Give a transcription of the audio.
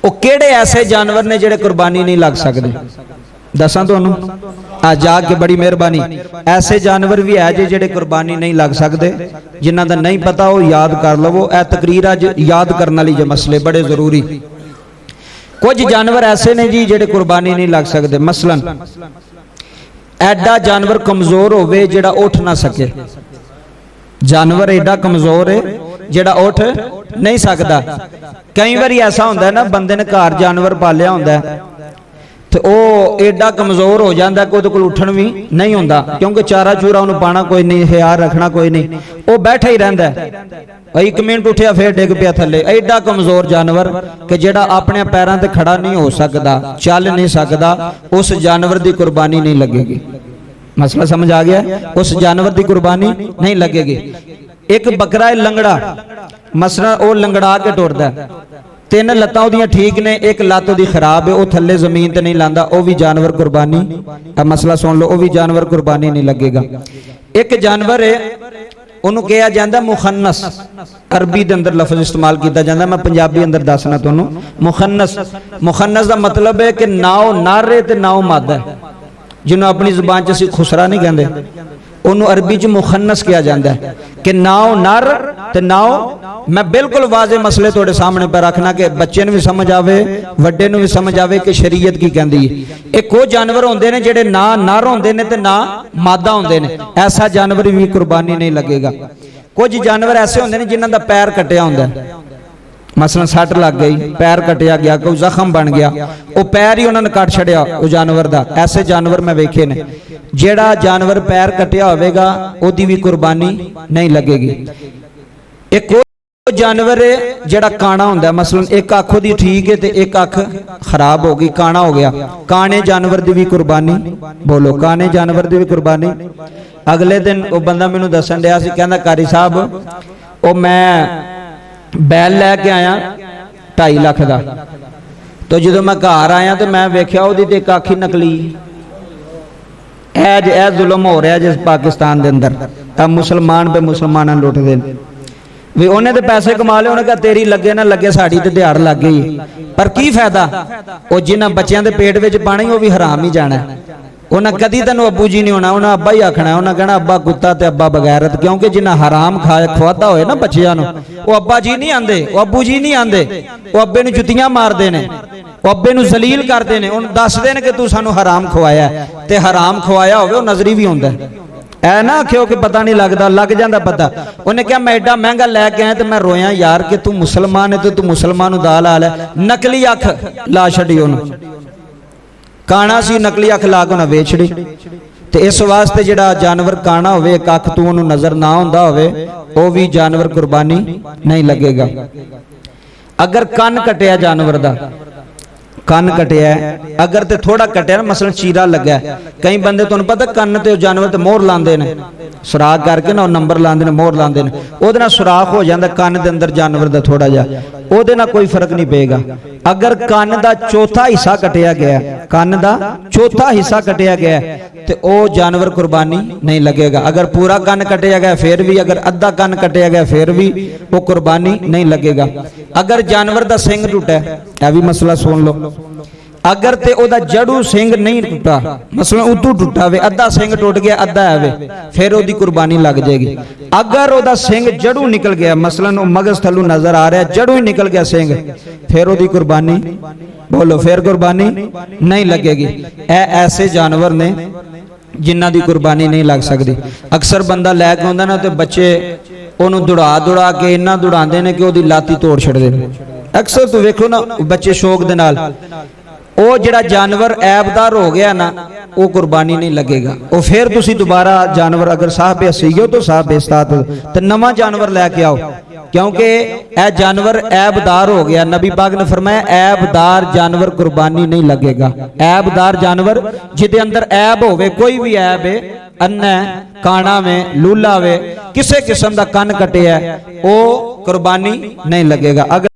वो किहड़े ऐसे जानवर ने जिहड़े कुर्बानी नहीं लग सकते? दसा तुहानूं आ जाग के बड़ी मेहरबानी। ऐसे जानवर भी है जे जिहड़े कुर्बानी नहीं लग सकते, जिन्हां दा नहीं पता वो याद कर लवो। ए तकरीर अज याद करने वाली जे मसले बड़े जरूरी। कुछ जानवर ऐसे ने जी जिहड़े कुर्बानी नहीं लग सकते। मसलन एडा जानवर कमजोर होवे जिहड़ा उठ ना सके। जानवर एडा कमजोर है जिहड़ा उठ नहीं सकता। कई बार ऐसा होंदा है ना, बंदे ने घर जानवर पालिया होंदा है तो वह एडा कमजोर हो जाता है कि उहदे कोल उठण भी नहीं होंदा, क्योंकि चारा चूरा उन्हें पाना कोई नहीं, ख्याल रखना कोई नहीं, वो बैठा ही रहिंदा है। एक मिनट उठिया फिर डिग पिया थले। एडा कमजोर जानवर कि जिहड़ा अपने पैरों ते खड़ा नहीं हो सकता, चल नहीं सकता, उस जानवर की कुर्बानी नहीं लगेगी। मसला समझ आ गया? उस जानवर की कुर्बानी नहीं लगेगी। एक बकरा है लंगड़ा, मसला वो लंगड़ा के टुरदा, तीन लत्तां उहदियां ठीक ने, एक लत्त उहदी खराब है, वो थल्ले जमीन ते नहीं लांदा, वो भी जानवर कुर्बानी, मसला सुन लो, वो भी जानवर कुर्बानी नहीं लगेगा। एक जानवर है उन्होंने कहा जाता मुखन्नस, अरबी के अंदर लफज इस्तेमाल किया जाता, मैं पंजाबी अंदर दसना तुहानूं। मुखन्नस, मुखन्नस का मतलब है कि ना वो नर है तो ना वो मादा है, जिन्होंने अपनी जुबान च असीं खुसरा नहीं कहते, उन्होंने अरबी च मुखन्नस किया जाता है कि ना वो नर ते ना वो। मैं बिल्कुल वाजे मसले थोड़े सामने पर रखना कि बच्चे भी समझ आवे, वड्डे भी समझ आवे कि शरीयत की कहती है। एक वो जानवर होंदे ने जिहड़े ना नर होंदे ने ते ना मादा होंदे ने, ऐसा जानवर भी कुर्बानी नहीं लगेगा। कुछ जानवर ऐसे होंदे ने जिन्हां दा पैर कटिया होंदा है, मसलन सट लग गई, पैर कटिया गया, कोई जख्म बन गया, वो पैर ही उन्होंने कट छड़िया वो जानवर का। ऐसे जानवर मैं वेखे ने। जिहड़ा जानवर पैर कटिया होवेगा ओदी भी कुर्बानी नहीं लगेगी। एक वो जानवर है जिहड़ा काना होंदा, मसलन एक अख ओदी ठीक है तो एक अख खराब हो गई, काना हो गया, काने जानवर की भी कुर्बानी, बोलो काने जानवर की भी कुर्बानी। अगले दिन वो बंदा मैनूं दसन दिया सी, कहंदा कारी साहब वो मैं बैल लैके आया 2.5 लाख का, तो जो मैं घर आया तो मैं वेख्या ओदी ते एक अख ही नकली। ए जुल्म हो रहा जिस पाकिस्तान के अंदर, तब मुसलमान पे मुसलमान लुटते भी। उन्हें तो पैसे कमा ले, उन्हें कहा तेरी लगे ना लगे साड़ी तो दिहाड़ लग गई, पर की फायदा? वो जिन्हें बच्चों के पेट में पाना ही वो भी हराम ही जाना। उन्हें कदी तेन अबू जी नहीं होना, उन्हें अब्बा ही आखना, उन्हें कहना अब्बा कुत्ता ते अब्बा बगैरत, क्योंकि जिन्हें हराम खवादा होए ना बच्चों वो अब्बा जी नहीं आते, वो अबू जी नहीं आते, वो अब्बे नूं जुत्तियां मारते हैं, वो अब्बे नूं जलील करते हैं, उन्हें दसते हैं कि तू सानू हराम खवाया, ते हराम खवाया होवे वो नजरी भी होंदा है ना। आखियो कि पता नहीं लगता, लग जाता पता। उन्हें कहा मैं एडा महंगा लैके आया, तो मैं रोया यार कि तू मुसलमान है तो तू मुसलमान दा ला लै। नकली अख ला छड़ी, उन्होंने काना सी, नकली अख ला के उन्हें वेच छड़ी। तो इस वास्ते जिहड़ा जानवर काना होवे, एक अख तू उन्होंने नजर ना आउंदा होवे, वो भी जानवर कुर्बानी नहीं लगेगा। अगर कन कटिया जानवर दा, कन कटिया अगर तो थोड़ा कटिया ना, मसलन चीरा लग्या, कई बंदे तुहानूं पता कन ते जानवर ते मोहर लांदे ने, सुराख करके ना नंबर लांदे ने, मोहर लांदे ने, ओहदे नाल सुराख हो जांदा कन दे अंदर जानवर दा थोड़ा जिहा, ओहदे नाल कोई फर्क नहीं पेगा। अगर कन दा चौथा हिस्सा कटिया गया, कन दा चौथा हिस्सा कटिया गया तो वह जानवर कुर्बानी नहीं लगेगा। अगर पूरा कन कटिया गया फिर भी, अगर अद्धा कन कटिया गया फिर भी वो कुर्बानी नहीं लगेगा। अगर जानवर दा सिंग टूटा, यह भी मसला सुन लो, अगर ते ओदा जड़ू सिंग नहीं टूटा, मसलन उतू टूटा वे, अद्धा सिंग टूट गया अद्धा है वे, फिर ओदी कुर्बानी लग जाएगी। अगर ओदा सिंग जड़ू निकल गया, मसलन मगज थलू नजर आ रहा है, जड़ू ही निकल गया सिंग, फिर ओदी कुर्बानी, बोलो फिर कुर्बानी नहीं लगेगी। ऐसे जानवर ने जिन्हां दी कुर्बानी नहीं लग सकती। अक्सर बंदा लैके आउंदा ना तो बच्चे उन्होंने दौड़ा दौड़ा के इन्ना दौड़ाते हैं कि ओदी लात ही तोड़ छड़दे ने। अक्सर तो वेखो ना बच्चे शौक दे नाल, वो जिहड़ा जानवर ऐबदार हो गया ना वो कुर्बानी नहीं लगेगा। वो फिर तुसी दोबारा जानवर अगर साहब सीओ तो साहब बेस्तात तो नवा जानवर लैके आओ, क्योंकि यह जानवर ऐबदार हो गया। नबी पाक ने फरमाया ऐबदार जानवर कुर्बानी नहीं लगेगा। ऐबदार जानवर जिदे अंदर ऐब होवे, कोई भी ऐब है, अन्ना काना में लूला वे, किसी किस्म का कन कटे है, वो कुर्बानी नहीं लगेगा। अगर